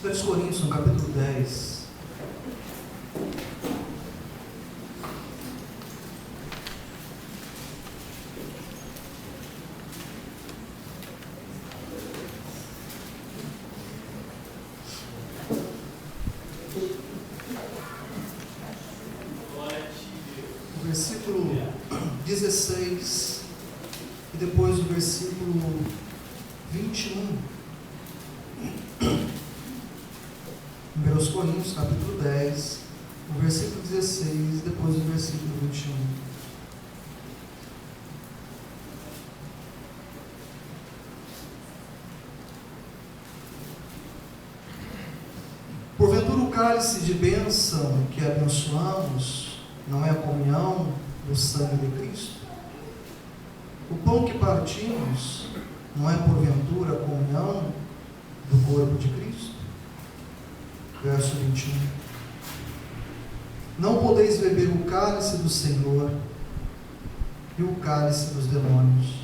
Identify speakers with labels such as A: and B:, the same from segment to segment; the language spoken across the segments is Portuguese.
A: 1 Coríntios, no capítulo 10. O versículo 16 e depois o versículo 21. 1 Coríntios, capítulo 10, o versículo 16 e depois o versículo 21. Porventura o cálice de bênção que abençoamos não é a comunhão do sangue de Cristo? O pão que partimos não é porventura a comunhão do corpo de Cristo? Verso 21. Não podeis beber o cálice do Senhor e o cálice dos demônios.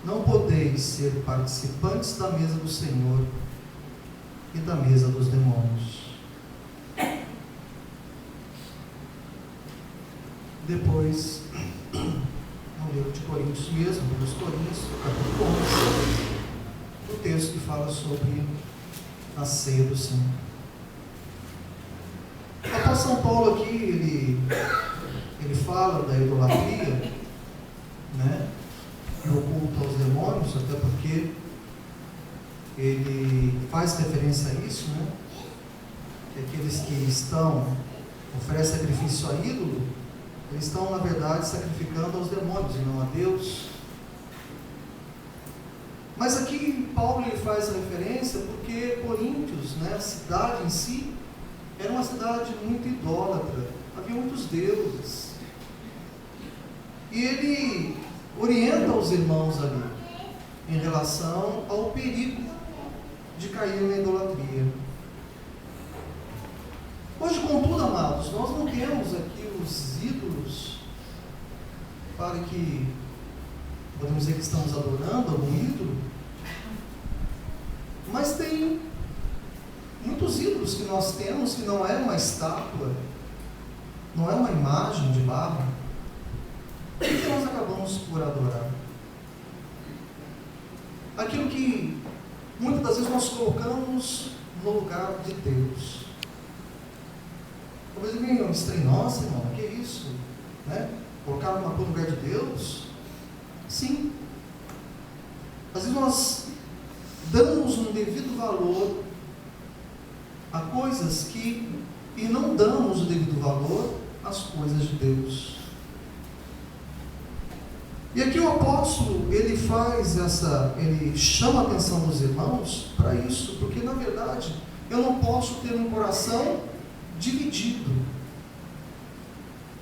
A: Não podeis ser participantes da mesa do Senhor e da mesa dos demônios. Depois, no livro de Coríntios mesmo, 1 Coríntios, capítulo 11, o texto que fala sobre a ceia do Senhor. O apóstolo São Paulo aqui, ele fala da idolatria, né, do culto aos demônios, até porque ele faz referência a isso, né, que aqueles que oferecem sacrifício a ídolo, eles estão, na verdade, sacrificando aos demônios e não a Deus. Mas aqui Paulo ele faz a referência porque Coríntios, né, a cidade em si, era uma cidade muito idólatra, havia muitos deuses. E ele orienta os irmãos ali em relação ao perigo de cair na idolatria. Hoje, contudo, amados, nós não temos aqui os ídolos para que podemos dizer que estamos adorando algum ídolo, mas tem muitos ídolos que nós temos que não é uma estátua, não é uma imagem de barro, e que nós acabamos por adorar. Aquilo que muitas das vezes nós colocamos no lugar de Deus. Talvez alguém estranhe, nossa irmão, que é isso? Né? Colocar uma coisa no lugar de Deus? Sim. Às vezes nós damos um devido valor a coisas e não damos o devido valor às coisas de Deus. E aqui o apóstolo, ele chama a atenção dos irmãos para isso, porque na verdade eu não posso ter um coração dividido.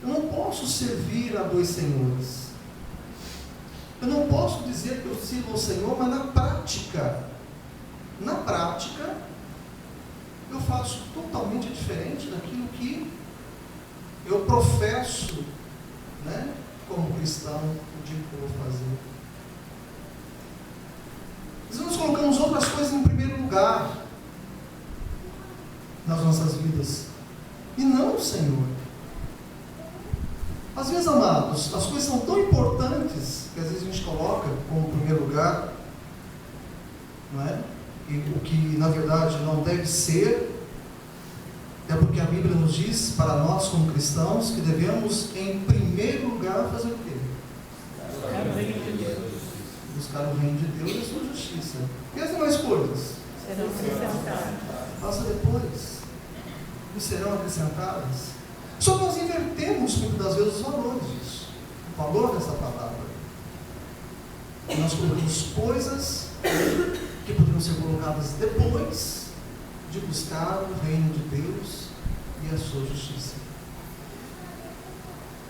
A: Eu não posso servir a dois senhores. Eu não posso dizer que eu sirvo ao Senhor, mas na prática, eu faço totalmente diferente daquilo que eu professo, né, como cristão, o dia que eu vou fazer. Nós colocamos outras coisas em primeiro lugar nas nossas vidas, e não o Senhor. Às vezes, amados, as coisas são tão importantes que às vezes a gente coloca como primeiro lugar, não é? E o que na verdade não deve ser, é porque a Bíblia nos diz para nós como cristãos que devemos em primeiro lugar fazer o quê? Buscar o reino de Deus e a sua justiça. E as demais coisas?
B: Serão acrescentadas.
A: Passa depois. E serão acrescentadas. Só nós invertemos muitas das vezes os valores disso. O valor dessa palavra. E nós colocamos coisas que poderiam ser colocadas depois de buscar o reino de Deus e a sua justiça.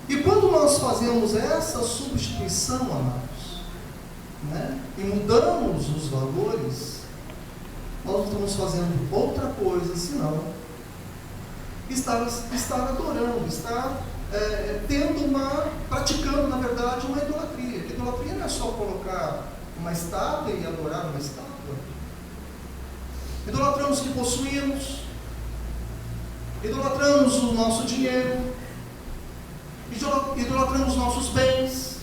A: E quando nós fazemos essa substituição, amados, né, e mudamos os valores, nós não estamos fazendo outra coisa senão estar adorando, estar praticando, na verdade, uma idolatria. Que idolatria não é só colocar uma estátua e adorar uma estátua. idolatramos o que possuímos, idolatramos o nosso dinheiro, idolatramos os nossos bens,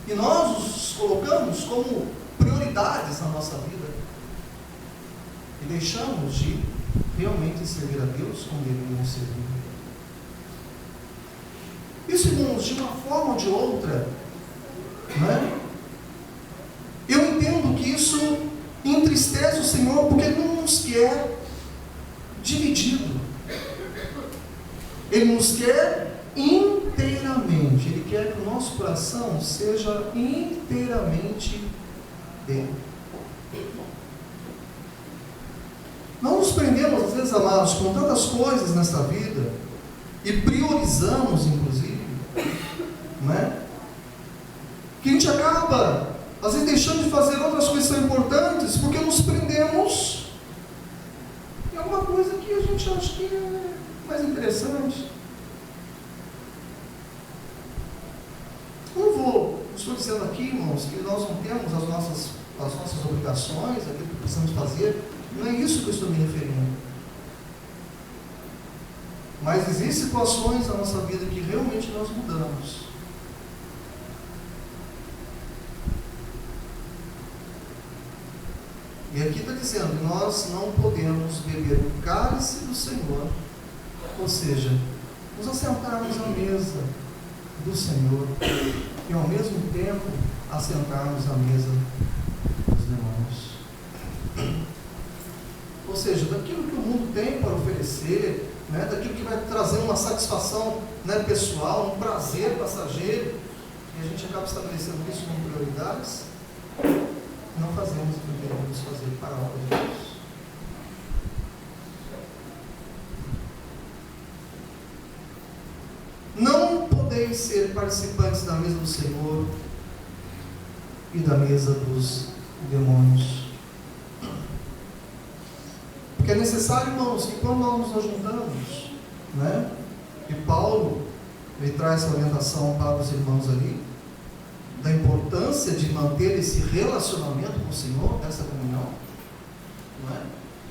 A: e nós os colocamos como prioridades na nossa vida, e deixamos de realmente servir a Deus como deveríamos servir. Isso, irmãos, de uma forma ou de outra, né? Eu entendo que isso entristece o Senhor, porque Ele não nos quer dividido. Ele nos quer inteiramente. Ele quer que o nosso coração seja inteiramente dele. Nós nos prendemos, às vezes, amados, com tantas coisas nesta vida, e priorizamos, inclusive, né? Que a gente acaba, às vezes, deixando de fazer outras coisas que são importantes, porque nos prendemos em alguma coisa que a gente acha que é mais interessante. Não estou dizendo aqui, irmãos, que nós não temos as nossas obrigações, aquilo que precisamos fazer. Não é isso que eu estou me referindo. Mas existem situações na nossa vida que realmente nós mudamos. E aqui está dizendo que nós não podemos beber o cálice do Senhor, ou seja, nos assentarmos à mesa do Senhor e ao mesmo tempo assentarmos à mesa dos demônios. Ou seja, daquilo que o mundo tem para oferecer, né, daquilo que vai trazer uma satisfação, né, pessoal, um prazer passageiro, e a gente acaba estabelecendo isso como prioridades, não fazemos o que devemos fazer para a obra de Deus. Não podeis ser participantes da mesa do Senhor e da mesa dos demônios. Porque é necessário, irmãos, que quando nós nos juntamos, né, e Paulo, ele traz essa orientação para os irmãos ali, da importância de manter esse relacionamento com o Senhor, essa comunhão, não é?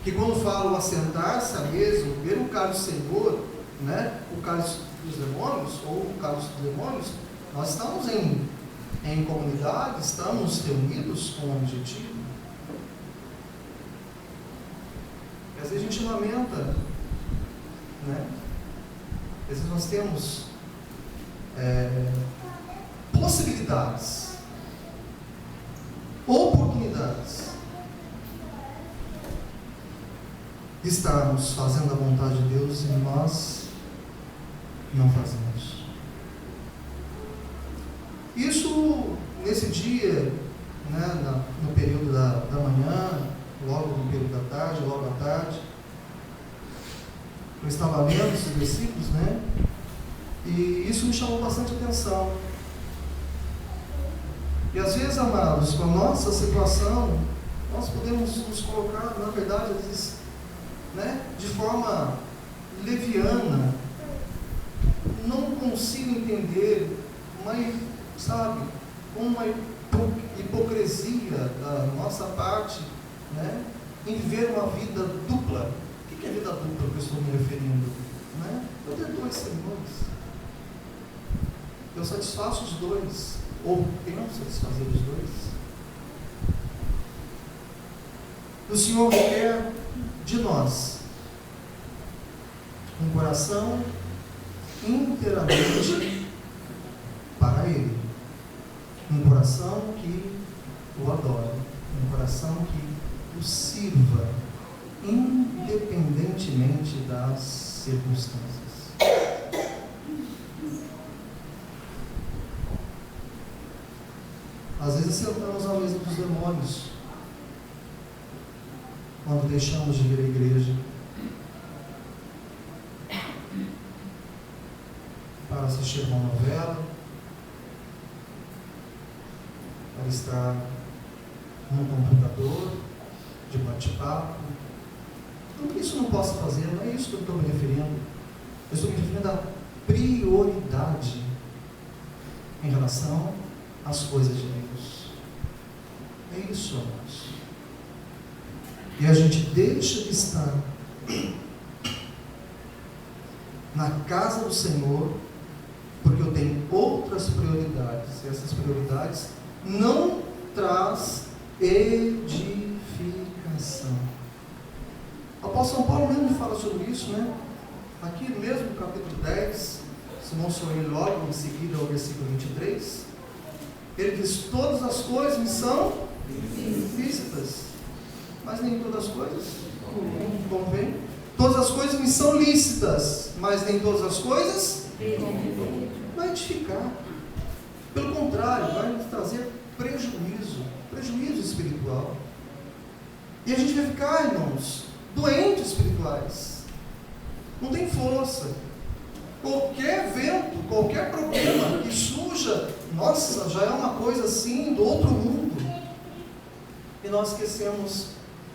A: Que quando falo assentar-se à mesa, ver o cálice do Senhor, né, o cálice dos demônios, ou o cálice dos demônios, nós estamos em comunidade, estamos reunidos com um objetivo. E às vezes a gente lamenta, né? Às vezes nós temos possibilidades, oportunidades de estarmos fazendo a vontade de Deus e nós não fazemos. Isso nesse dia, né, no período da manhã, logo no período da tarde, logo à tarde, eu estava lendo esses versículos, né? E isso me chamou bastante atenção. E às vezes, amados, com a nossa situação, nós podemos nos colocar, na verdade, às vezes, né, de forma leviana. Não consigo entender, mas, sabe, uma hipocrisia da nossa parte, né, em viver uma vida dupla. O que é vida dupla que eu estou me referindo? Né? Eu tenho dois senhores. Eu satisfaço os dois, ou tento satisfazer os dois. O Senhor quer de nós um coração inteiramente para Ele, um coração que o adore, um coração que o sirva, independentemente das circunstâncias. Às vezes sentamos à mesa dos demônios quando deixamos de ir à igreja para assistir uma novela, para estar no computador de bate-papo. Não que isso não possa fazer, não é isso que eu estou me referindo. Eu estou me referindo à prioridade em relação às coisas de Deus. É isso, amados. e a gente deixa de estar na casa do Senhor, porque eu tenho outras prioridades, e essas prioridades não traz edificação. O apóstolo Paulo mesmo fala sobre isso, né? Aqui mesmo no capítulo 10, se não sou ele logo em seguida ao versículo 23, ele diz: todas as coisas me são lícitas, mas nem todas as coisas convêm. Todas as coisas me são lícitas, mas nem todas as coisas vai edificar. Pelo contrário, vai nos trazer prejuízo espiritual. E a gente vai ficar, irmãos, doentes espirituais. Não tem força. Qualquer vento, qualquer problema que surja, nossa, já é uma coisa assim do outro mundo. E nós esquecemos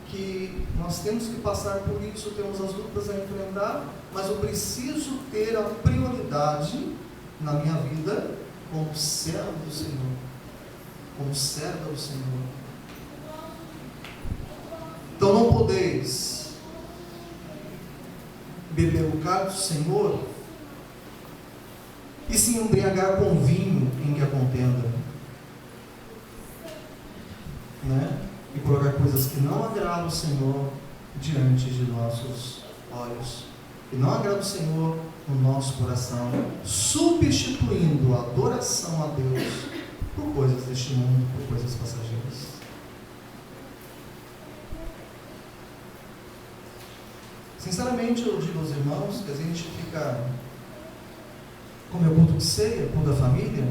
A: que nós temos que passar por isso, temos as lutas a enfrentar, mas eu preciso ter a prioridade na minha vida como servo do Senhor, como serva do Senhor. Então não podeis beber o cálice do Senhor e se embriagar com vinho em que a contenda, né? E colocar coisas que não agradam o Senhor diante de nossos olhos, que não agradam o Senhor no nosso coração, substituindo a adoração a Deus por coisas deste mundo, por coisas passageiras. Sinceramente, eu digo aos irmãos que a gente fica, como é o culto de ceia, culto da família,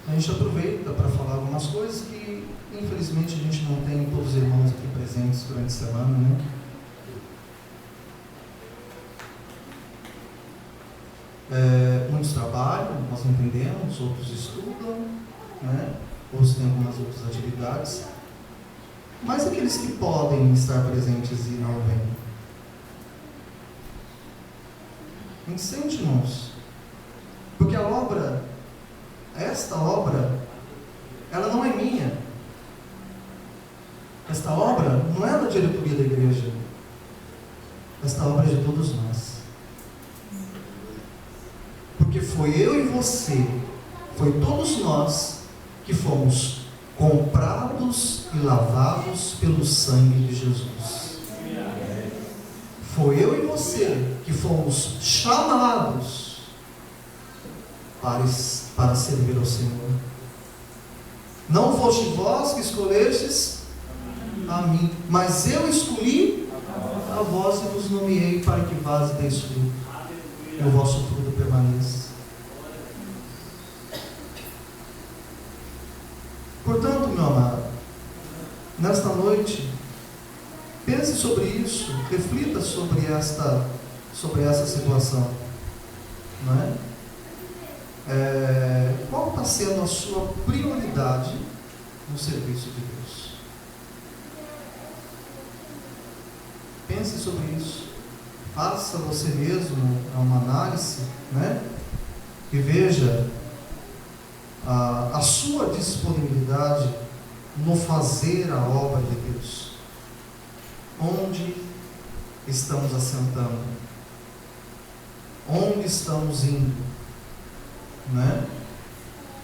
A: a gente aproveita para falar algumas coisas que infelizmente a gente não tem todos os irmãos aqui presentes durante a semana, né? Muitos trabalham, nós entendemos, outros estudam, né? Outros têm algumas outras atividades, mas aqueles que podem estar presentes e não vêm, a gente sente, irmãos, porque a obra, esta obra, ela não é minha. Esta obra não é da diretoria da igreja. Esta obra é de todos nós. Porque foi eu e você, foi todos nós que fomos comprados e lavados pelo sangue de Jesus. Foi eu e você que fomos chamados para servir ao Senhor. Não foste vós que escolhestes a mim, mas eu escolhi a vós e vos nomeei para que vós deis fruto, e o vosso fruto permaneça. Portanto, meu amado, nesta noite, pense sobre isso, reflita sobre essa situação, não é? Qual está sendo a sua prioridade no serviço de Deus? Pense sobre isso, faça você mesmo uma análise, né? E veja a sua disponibilidade no fazer a obra de Deus. Onde estamos assentando? Onde estamos indo? Né?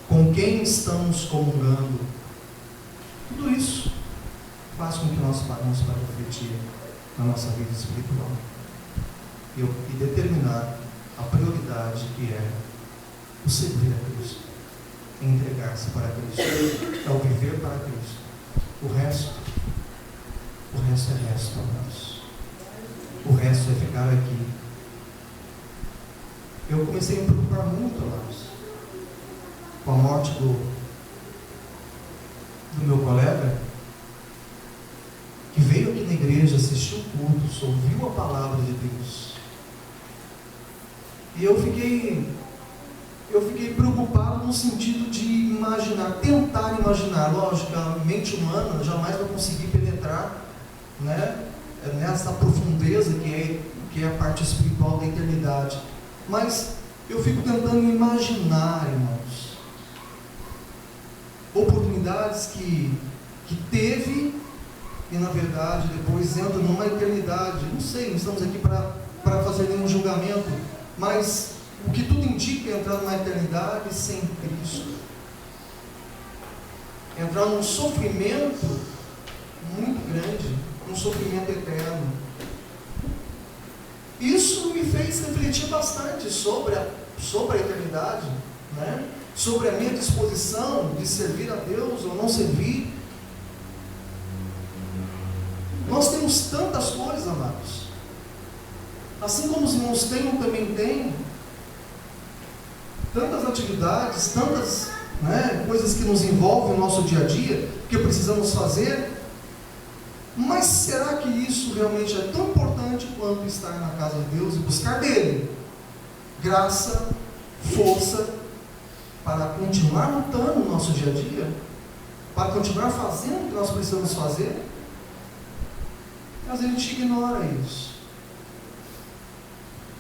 A: Com quem estamos comungando? Tudo isso faz com que nós paremos para refletir na nossa vida espiritual e determinar a prioridade que é o servir a Cristo, entregar-se para Cristo, é o viver para Cristo. O resto é resto, amados. O resto é ficar aqui. Eu comecei a me preocupar muito, amados, com a morte do meu colega, que veio aqui na igreja, assistiu o culto, ouviu a palavra de Deus. E eu fiquei preocupado no sentido de imaginar, tentar imaginar. Lógico, a mente humana jamais vai conseguir penetrar, né, nessa profundeza que é a parte espiritual da eternidade. Mas eu fico tentando imaginar, irmãos, oportunidades que teve e na verdade depois entram numa eternidade. Não sei, não estamos aqui para fazer nenhum julgamento, mas o que tudo indica é entrar numa eternidade sem Cristo, entrar num sofrimento muito grande, um sofrimento eterno. Isso me fez refletir bastante sobre a eternidade, né? Sobre a minha disposição de servir a Deus ou não servir. Nós temos tantas coisas, amados. Assim como os irmãos têm, eu também tenho. Tantas atividades, tantas coisas que nos envolvem no nosso dia a dia, que precisamos fazer. Mas será que isso realmente é tão importante quanto estar na casa de Deus e buscar dele graça, força, para continuar lutando no nosso dia a dia, para continuar fazendo o que nós precisamos fazer? Mas a gente ignora isso.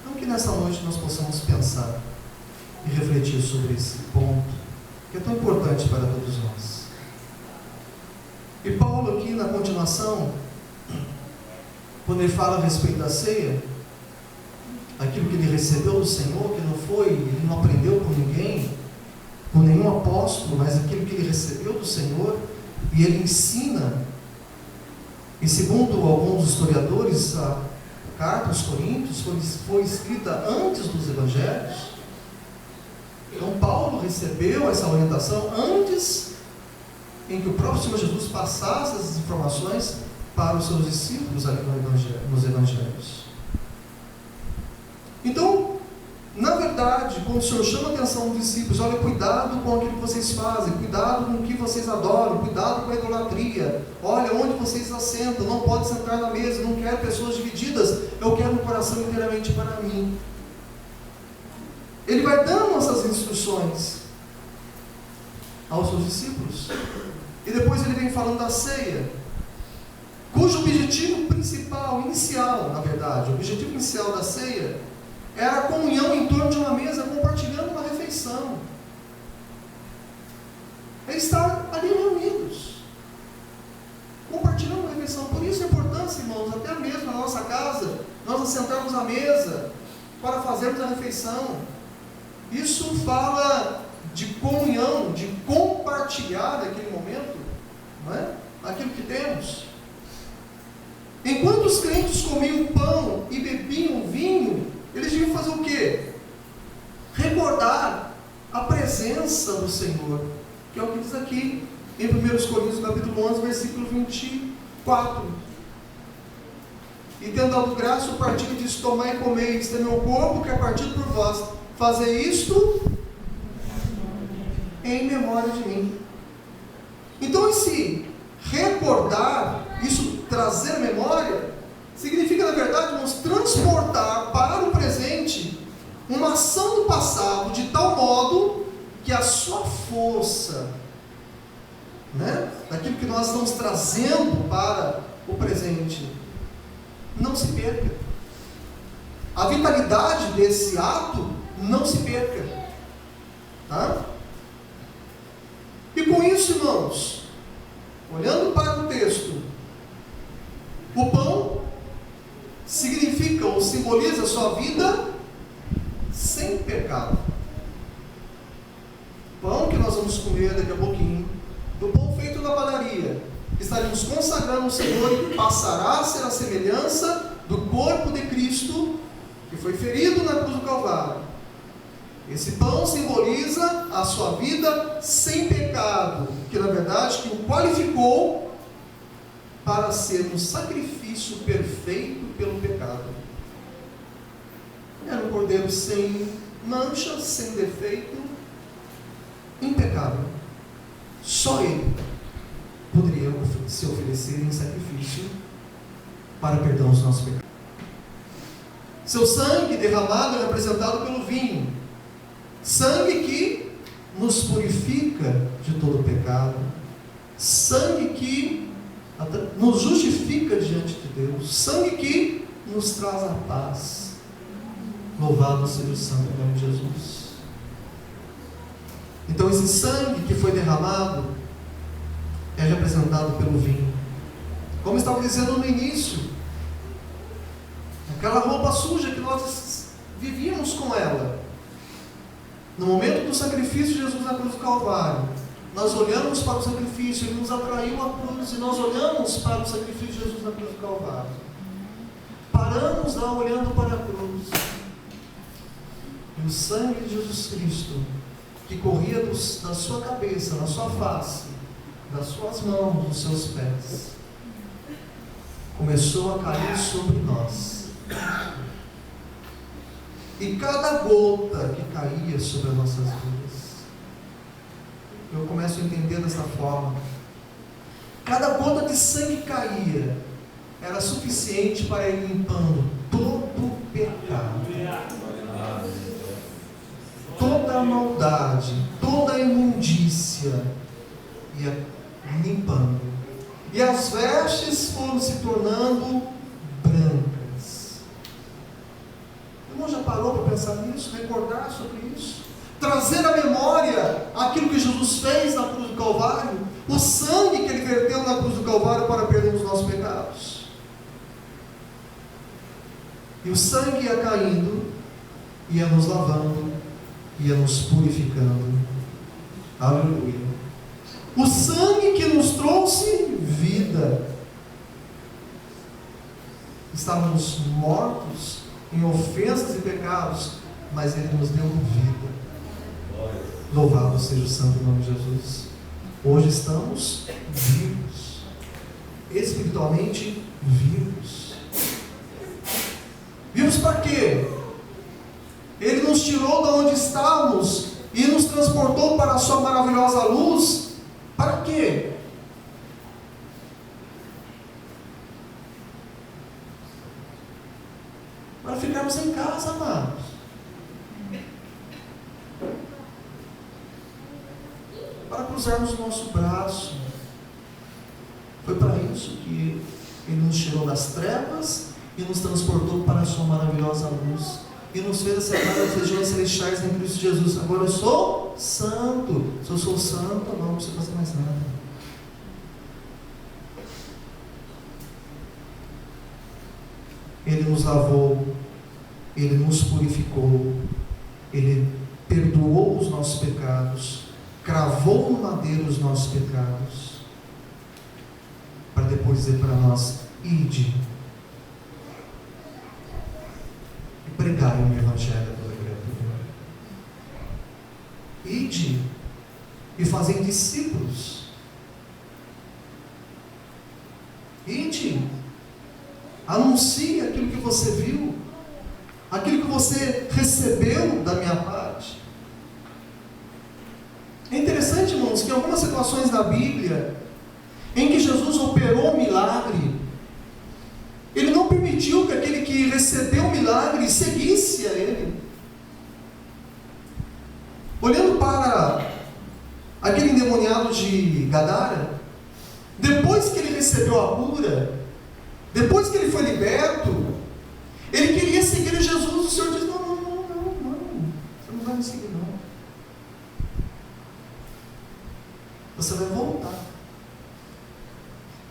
A: Então que nessa noite nós possamos pensar e refletir sobre esse ponto, que é tão importante para todos nós. E Paulo aqui na continuação, quando ele fala a respeito da ceia, aquilo que ele recebeu do Senhor, que não foi, ele não aprendeu com ninguém, com nenhum apóstolo, mas aquilo que ele recebeu do Senhor, e ele ensina, e segundo alguns historiadores, a carta aos Coríntios foi escrita antes dos evangelhos. Então Paulo recebeu essa orientação antes em que o próprio Senhor Jesus passasse essas informações para os seus discípulos ali nos evangelhos. Então, na verdade, quando o Senhor chama a atenção dos discípulos, olha, cuidado com aquilo que vocês fazem, cuidado com o que vocês adoram, cuidado com a idolatria, olha onde vocês assentam, não pode sentar na mesa, não quero pessoas divididas, eu quero um coração inteiramente para mim. Ele vai dando essas instruções aos seus discípulos, e depois ele vem falando da ceia, cujo objetivo principal, inicial, na verdade, o objetivo inicial da ceia era a comunhão em torno de uma mesa, compartilhando uma refeição. É estar ali reunidos, compartilhando uma refeição. Por isso a importância, irmãos, até mesmo na nossa casa, nós assentarmos à mesa para fazermos a refeição. Isso fala de comunhão, de compartilhar naquele momento, não é? Aquilo que temos. Enquanto os crentes comiam pão e bebiam vinho, eles deviam fazer o quê? Recordar a presença do Senhor, que é o que diz aqui em 1 Coríntios capítulo 11, versículo 24. E tendo dado graça, o partido diz: tomai e comei, este é meu corpo que é partido por vós. Fazer isto em memória de mim. Então esse recordar, isso trazer memória, significa na verdade nos transportar para o presente uma ação do passado, de tal modo que a sua força, daquilo que nós estamos trazendo para o presente, não se perca. A vitalidade desse ato não se perca. Tá? E com isso, irmãos, olhando para o texto, o pão significa ou simboliza a sua vida sem pecado. Pão que nós vamos comer daqui a pouquinho, do pão feito na padaria, estaremos consagrando o Senhor, e passará a ser a semelhança do corpo de Cristo, que foi ferido na cruz do Calvário. Esse pão simboliza a sua vida sem pecado, que na verdade que o qualificou para ser um sacrifício perfeito pelo pecado. Era um cordeiro sem mancha, sem defeito, impecável. Só ele poderia se oferecer em sacrifício para perdão dos nossos pecados. Seu sangue derramado é representado pelo vinho, sangue que nos purifica de todo pecado, sangue que nos justifica diante de Deus, sangue que nos traz a paz. Louvado seja o santo nome de Jesus. Então esse sangue que foi derramado é representado pelo vinho. Como estava dizendo no início, aquela roupa suja que nós vivíamos com ela. No momento do sacrifício de Jesus na cruz do Calvário, nós olhamos para o sacrifício, Ele nos atraiu à cruz, e nós olhamos para o sacrifício de Jesus na cruz do Calvário. Paramos lá olhando para a cruz. E o sangue de Jesus Cristo, que corria da sua cabeça, da sua face, das suas mãos, dos seus pés, começou a cair sobre nós. E cada gota que caía sobre as nossas vidas, eu começo a entender dessa forma. Cada gota de sangue que caía era suficiente para ir limpando todo o pecado, toda a maldade, toda a imundícia, ia limpando. E as vestes foram se tornando brancas. O irmão já parou para pensar nisso, recordar sobre isso? Trazer à memória aquilo que Jesus fez na cruz do Calvário, o sangue que Ele verteu na cruz do Calvário para perder os nossos pecados. E o sangue ia caindo, ia nos lavando, ia nos purificando. Aleluia. O sangue que nos trouxe vida. Estávamos mortos em ofensas e pecados, mas Ele nos deu vida. Louvado seja o santo nome de Jesus. Hoje estamos vivos, espiritualmente vivos. Vivos para quê? Ele nos tirou de onde estávamos e nos transportou para a sua maravilhosa luz. Para quê? Para ficarmos em casa, amados. Para cruzarmos o nosso braço. Foi para isso que Ele nos tirou das trevas e nos transportou para a sua maravilhosa luz. E nos fez assentar nas regiões celestiais em Cristo Jesus. Agora eu sou santo. Se eu sou santo, não preciso fazer mais nada. Ele nos lavou, Ele nos purificou, Ele perdoou os nossos pecados, cravou no madeiro os nossos pecados, para depois dizer para nós: ide e pregai o Evangelho a toda criatura. Ide e fazei discípulos. Ide, anuncie aquilo que você viu, aquilo que você recebeu da minha parte. É interessante, irmãos, que em algumas situações da Bíblia, em que Jesus operou um milagre, Ele não permitiu que aquele que recebeu o milagre seguisse a Ele. Olhando para aquele endemoniado de Gadara, depois que ele recebeu a cura, depois que ele foi liberto, ele queria seguir a Jesus. O Senhor disse: não, você não vai me seguir não. Você vai voltar.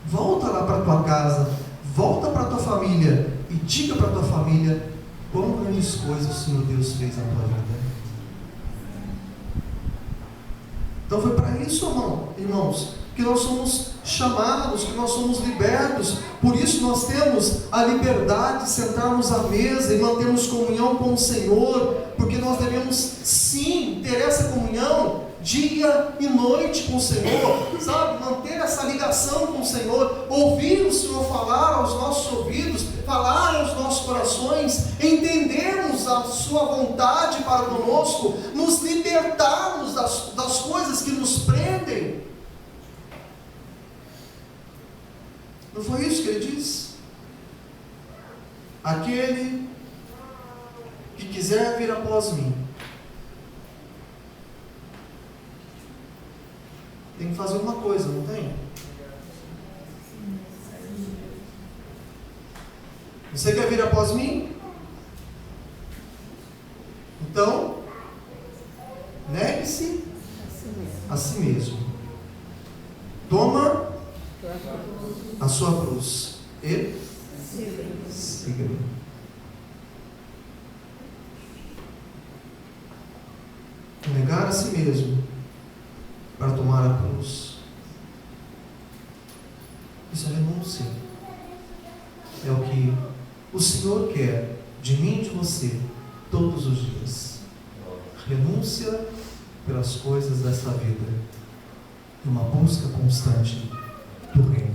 A: Volta lá para a tua casa, volta para a tua família e diga para a tua família quão grandes coisas o Senhor Deus fez na tua vida. Então foi para isso, irmãos, que nós somos chamados, que nós somos libertos. Por isso nós temos a liberdade de sentarmos à mesa e mantermos comunhão com o Senhor, porque nós devemos sim ter essa comunhão dia e noite com o Senhor, sabe? Manter essa ligação com o Senhor, ouvir o Senhor falar aos nossos ouvidos, falar aos nossos corações, entendermos a sua vontade para conosco, nos libertarmos das coisas que nos prendem. Não foi isso que Ele disse? Aquele que quiser vir após mim tem que fazer uma coisa, não tem? Você quer vir após mim? Então, negue-se a si mesmo. Toma a sua cruz e siga-me. Negar a si mesmo para tomar a cruz. Isso é renúncia. É o que o Senhor quer de mim e de você todos os dias. Renúncia pelas coisas dessa vida e uma busca constante do reino.